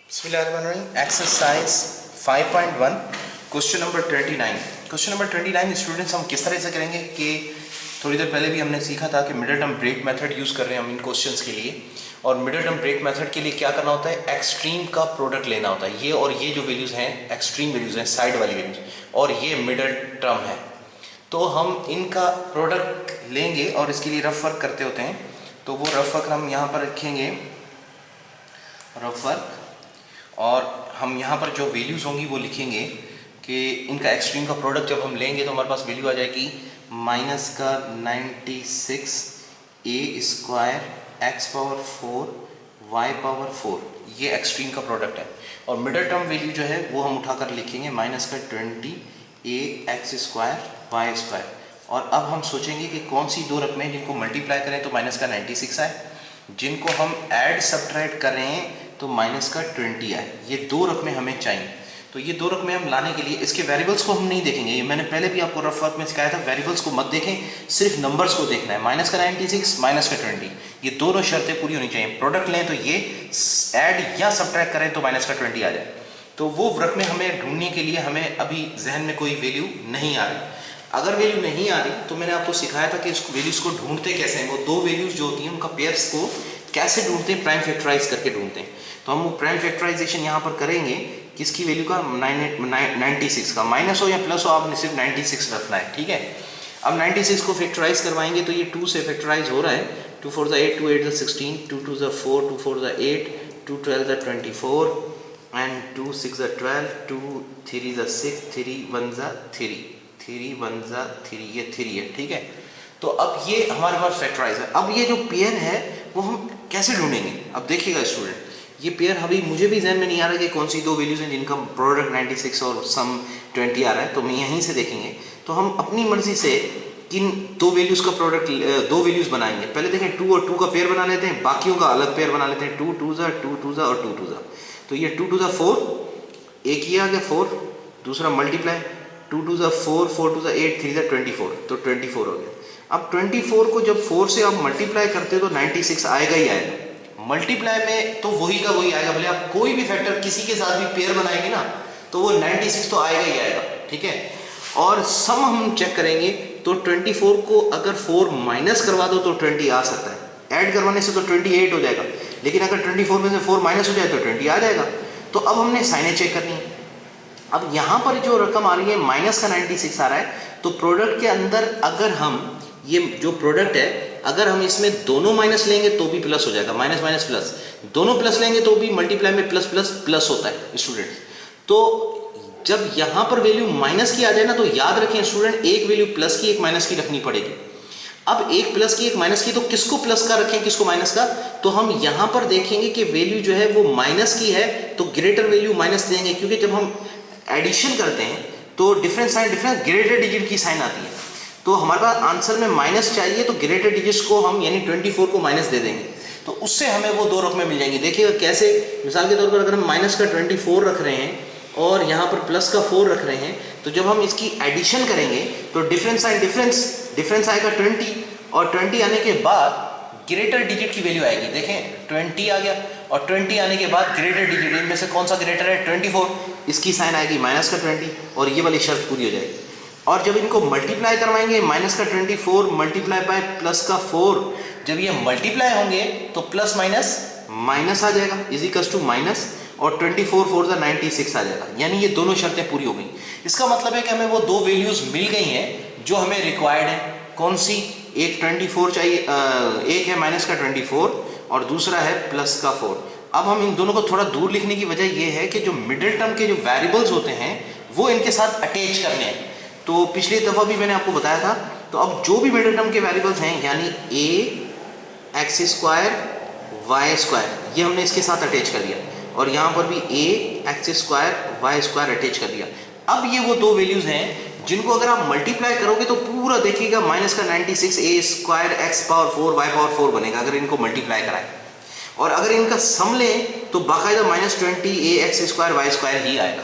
Bismillahirrahmanirrahim. Exercise 5.1 question number 29. Question number 29 students हम किस तरह से करेंगे कि थोड़ी देर पहले भी हमने सीखा था कि middle term break method use कर रहे हैं हम इन क्वेश्चंस के लिए। और मिडिल टर्म ब्रेक मेथड के लिए क्या करना होता है, एक्सट्रीम का प्रोडक्ट लेना होता है। ये और ये जो वैल्यूज़ हैं एक्सट्रीम वैल्यूज़ हैं, साइड वाली वैल्यूज़, और ये मिडिल टर्म है। तो हम इनका प्रोडक्ट लेंगे और इसके लिए रफ वर्क करते होते हैं। तो वो रफ वर्क हम यहाँ पर रखेंगे, रफ वर्क, और हम यहाँ पर जो वैल्यूज़ होंगी वो लिखेंगे कि इनका एक्सट्रीम का प्रोडक्ट जब हम लेंगे तो हमारे पास वैल्यू आ जाएगी माइनस का 96 a square x power 4 y power 4, ये एक्सट्रीम का प्रोडक्ट है। और मिडिल टर्म वैल्यू जो है वो हम उठाकर लिखेंगे माइनस का 20 a x square y square. और अब हम सोचेंगे कि कौन सी दो रकमें हैं जिनको मल्टीप्लाई करें तो माइनस का 96 आए, जिनको हम ऐड सब्ट्रैक्ट करें तो माइनस का 20 आए। ये दो रकमें हमें चाहिए। तो ये दो रकमें हम लाने के लिए इसके वेरिएबल्स को हम नहीं देखेंगे, ये मैंने पहले भी आपको रफ वर्क में सिखाया था, वेरिएबल्स को मत देखें, सिर्फ नंबर्स को देखना है। माइनस का 96 माइनस का 20, ये दोनों शर्तें पूरी होनी चाहिए। प्रोडक्ट लें तो ये, ऐड या सब्ट्रैक्ट करें तो माइनस का 20 आ जाए। तो वो रकमें हमें ढूंढने के लिए हमें अभी जहन में कोई वैल्यू नहीं आ रही। अगर वैल्यू नहीं आ रही तो मैंने आपको सिखाया था कि इसको वैल्यूज़ को ढूंढते कैसे हैं। वो दो वैल्यूज़ जो होती हैं उनका पेयर्स को कैसे ढूंढते हैं, प्राइम फैक्टराइज करके ढूंढते हैं। तो हम वो प्राइम फैक्टराइजेशन यहाँ पर करेंगे किसकी वैल्यू का, 96 का। माइनस हो या प्लस हो, आपने सिर्फ 96 रखना है, ठीक है। अब 96 को फैक्टराइज करवाएंगे तो ये 2 से फैक्टराइज हो रहा है। 2 4 8, 2 8 16, 2 2 4, 2 4 8, 2 12 24, एंड 2 6 12, 2 3 6, 3 1 3, 3 1 3, ये 3 है, ठीक है। तो अब ये हमारे पास फैक्टराइज है। अब ये जो पेयर है वो हम कैसे ढूंढेंगे, अब देखिएगा स्टूडेंट, ये पेयर अभी मुझे भी जहन में नहीं आ रहा कि कौन सी दो वैल्यूज़ हैं जिनका प्रोडक्ट 96 और सम 20 आ रहा है। तो हम यहीं से देखेंगे। तो हम अपनी मर्जी से किन दो वैल्यूज़ का प्रोडक्ट, दो वैल्यूज़ बनाएंगे। पहले देखें 2 और 2 का पेयर बना लेते हैं, बाकियों का अलग पेयर बना लेते हैं। 2 2 2 2 और 2 2। तो ये 2 2 4, एक ही आ गया 4, दूसरा मल्टीप्लाई 2 2 4, 4 2 8, 3 24, तो 24 हो गया। अब 24 को जब 4 से आप मल्टीप्लाई करते हो तो 96 आएगा ही आएगा। मल्टीप्लाई में तो वही का वही आएगा, भले आप कोई भी फैक्टर किसी के साथ भी पेयर बनाएंगे ना तो वो 96 तो आएगा ही आएगा, ठीक है। और सम हम चेक करेंगे तो 24 को अगर 4 माइनस करवा दो तो 20 आ सकता है। ऐड करवाने से तो 28 हो जाएगा, लेकिन अगर 24 में से 4 माइनस हो जाए तो 20 आ जाएगा। तो अब हमने साइनें चेक करनी है। अब यहाँ पर जो रकम आ रही है माइनस का 96 आ रहा है, तो प्रोडक्ट के अंदर अगर हम ये जो प्रोडक्ट है अगर हम इसमें दोनों माइनस लेंगे तो भी प्लस हो जाएगा, माइनस माइनस प्लस, दोनों प्लस लेंगे तो भी मल्टीप्लाई में प्लस प्लस प्लस होता है स्टूडेंट। तो जब यहाँ पर वैल्यू माइनस की आ जाए ना तो याद रखें स्टूडेंट, एक वैल्यू प्लस की एक माइनस की रखनी पड़ेगी। अब एक प्लस की एक माइनस की, तो किसको प्लस का रखें किसको माइनस का, तो हम यहाँ पर देखेंगे कि वैल्यू जो है वो माइनस की है तो ग्रेटर वैल्यू माइनस देंगे, क्योंकि जब हम एडिशन करते हैं तो different sign, different greater digit की साइन आती है। तो हमारे पास आंसर में माइनस चाहिए तो ग्रेटर डिजिट्स को हम यानी 24 को माइनस दे देंगे, तो उससे हमें वो दो रकमें मिल जाएंगी। देखिएगा कैसे, मिसाल के तौर पर अगर हम माइनस का 24 रख रहे हैं और यहाँ पर प्लस का 4 रख रहे हैं, तो जब हम इसकी एडिशन करेंगे तो डिफरेंस साइन डिफरेंस आएगा 20, और 20 आने के बाद ग्रेटर डिजिट की वैल्यू आएगी। देखें 20 आ गया और 20 आने के बाद ग्रेटर डिजिट, इनमें से कौन सा ग्रेटर है, 24, इसकी साइन आएगी माइनस का 20 और ये वाली शर्त पूरी हो जाएगी। और जब इनको मल्टीप्लाई करवाएंगे माइनस का 24 मल्टीप्लाई बाय प्लस का 4, जब ये मल्टीप्लाई होंगे तो प्लस माइनस माइनस आ जाएगा इज इक्वल्स टू माइनस, और 24 4 96 आ जाएगा। यानी ये दोनों शर्तें पूरी हो गई। इसका मतलब है कि हमें वो दो वैल्यूज मिल गई हैं जो हमें रिक्वायर्ड है। कौन सी, एक 24 चाहिए, एक है माइनस का 24 और दूसरा है प्लस का 4। अब हम इन दोनों को थोड़ा दूर लिखने की वजह यह है कि जो मिडिल टर्म के जो वेरिएबल्स होते हैं वो इनके साथ अटैच करने हैं। तो पिछली दफ़ा भी मैंने आपको बताया था। तो अब जो भी मिडिल टर्म के वेरिएबल्स हैं यानी a x square y square, ये हमने इसके साथ अटैच कर दिया, और यहाँ पर भी a x square y square attach कर दिया। अब ये वो दो वैल्यूज़ हैं जिनको अगर आप मल्टीप्लाई करोगे तो पूरा देखिएगा माइनस का 96 a square x power 4 y power 4 बनेगा अगर इनको मल्टीप्लाई कराएं। और अगर इनका सम लें तो बाकायदा minus 20 a x square y square ही आएगा।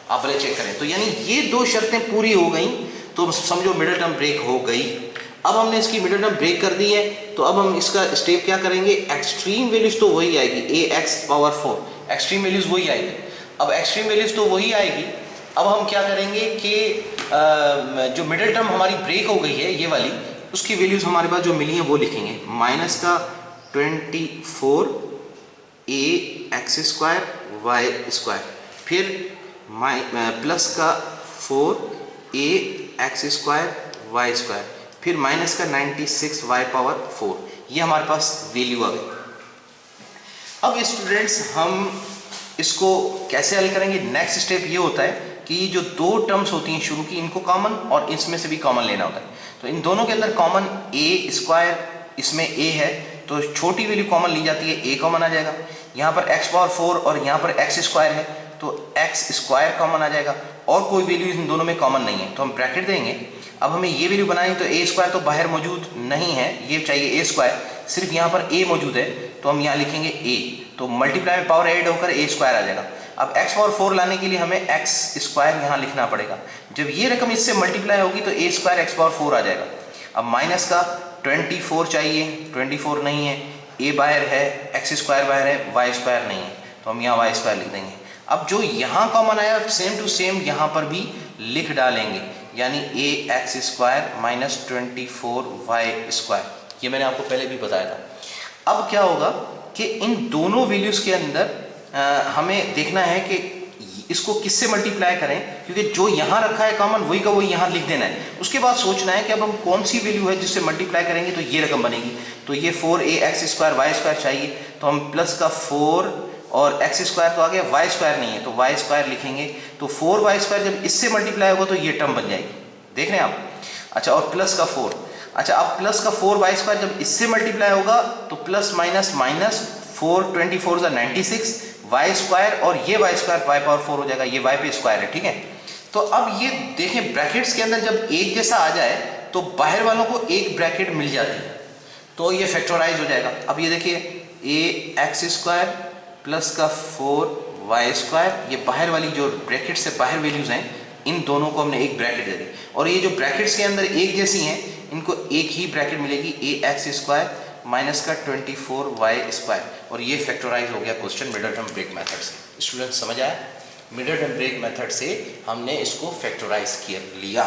आप भले चेक करें। तो यानी ये दो शर्तें पूरी हो गई तो समझो मिडिल टर्म ब्रेक हो गई। अब हमने इसकी मिडिल टर्म ब्रेक कर दी है, तो अब हम इसका स्टेप क्या करेंगे, एक्सट्रीम वैल्यूज तो वही आएगी, a x power 4, extreme values वही आएगी। अब एक्सट्रीम वैल्यूज़ तो वही आएगी, अब हम क्या करेंगे कि जो मिडिल टर्म हमारी ब्रेक हो गई है ये वाली, उसकी वैल्यूज़ हमारे पास जो मिली हैं वो लिखेंगे। माइनस का 24 a x square y square, फिर प्लस का 4 a x square y square, फिर माइनस का 96 वाई पावर 4। ये हमारे पास वैल्यू आ गई। अब स्टूडेंट्स हम इसको कैसे हल करेंगे? नेक्स्ट स्टेप ये होता है कि जो दो टर्म्स होती हैं शुरू की, इनको कॉमन और इसमें से भी कॉमन लेना होता है। तो इन दोनों के अंदर कॉमन a स्क्वायर, इसमें a है तो छोटी वैल्यू कॉमन ली जाती है, a कॉमन आ जाएगा। यहाँ पर x पावर 4 और यहाँ पर x स्क्वायर है तो x स्क्वायर कॉमन आ जाएगा, और कोई वैल्यू इन दोनों में कॉमन नहीं है तो हम ब्रैकेट देंगे। अब हमें ये वैल्यू बनानी तो a स्क्वायर तो बाहर मौजूद नहीं है, ये चाहिए a स्क्वायर, सिर्फ यहाँ पर a मौजूद है तो हम यहाँ लिखेंगे a, तो मल्टीप्लाई में पावर ऐड होकर a स्क्वायर आ जाएगा। अब x पावर 4 लाने के लिए हमें x स्क्वायर यहाँ लिखना पड़ेगा। जब ये रकम इससे मल्टीप्लाई होगी तो a स्क्वायर x पावर 4 आ जाएगा। अब माइनस का 24 चाहिए, 24 नहीं है, a बाहर है, x स्क्वायर बाहर है, y स्क्वायर नहीं है तो हम यहाँ y स्क्वायर लिख देंगे। अब जो यहाँ कॉमन आया सेम टू सेम यहाँ पर भी लिख डालेंगे, यानी a x square minus 24 y square. ये मैंने आपको पहले भी बताया था। अब क्या होगा कि इन दोनों वैल्यूज़ के अंदर हमें देखना है कि इसको किससे मल्टीप्लाई करें, क्योंकि जो यहाँ रखा है कॉमन वही का वही यहाँ लिख देना है। उसके बाद सोचना है कि अब हम कौन सी वैल्यू है जिससे मल्टीप्लाई करेंगे तो ये रकम बनेगी। तो ये 4a x square y square चाहिए, तो हम प्लस का 4 और एक्स स्क्वायर तो आ गया, वाई स्क्वायर नहीं है तो वाई स्क्वायर लिखेंगे। तो 4y स्क्वायर जब इससे मल्टीप्लाई होगा तो ये टर्म बन जाएगी, देख रहे हैं आप। अच्छा, और प्लस का 4, अच्छा अब प्लस का 4y स्क्वायर जब इससे मल्टीप्लाई होगा तो plus minus minus 4 24 96 y square, और ये वाई स्क्वायर वाई पावर 4 हो जाएगा, ये वाई पे स्क्वायर है, ठीक है। तो अब ये देखें ब्रैकेट्स के अंदर जब एक जैसा आ जाए तो बाहर वालों को एक ब्रैकेट मिल जाती है तो ये फैक्टराइज हो जाएगा। अब ये देखिए a एक्स स्क्वायर प्लस का 4y स्क्वायर, ये बाहर वाली जो ब्रैकेट से बाहर वैल्यूज हैं इन दोनों को हमने एक ब्रैकेट दे दी, और ये जो ब्रैकेट्स के अंदर एक जैसी हैं इनको एक ही ब्रैकेट मिलेगी, a एक्स स्क्वायर माइनस का 24y स्क्वायर, और ये फैक्टराइज हो गया question middle term break method से। स्टूडेंट समझ आया? मिडिल टर्म ब्रेक मेथड से हमने इसको फैक्टराइज किया लिया।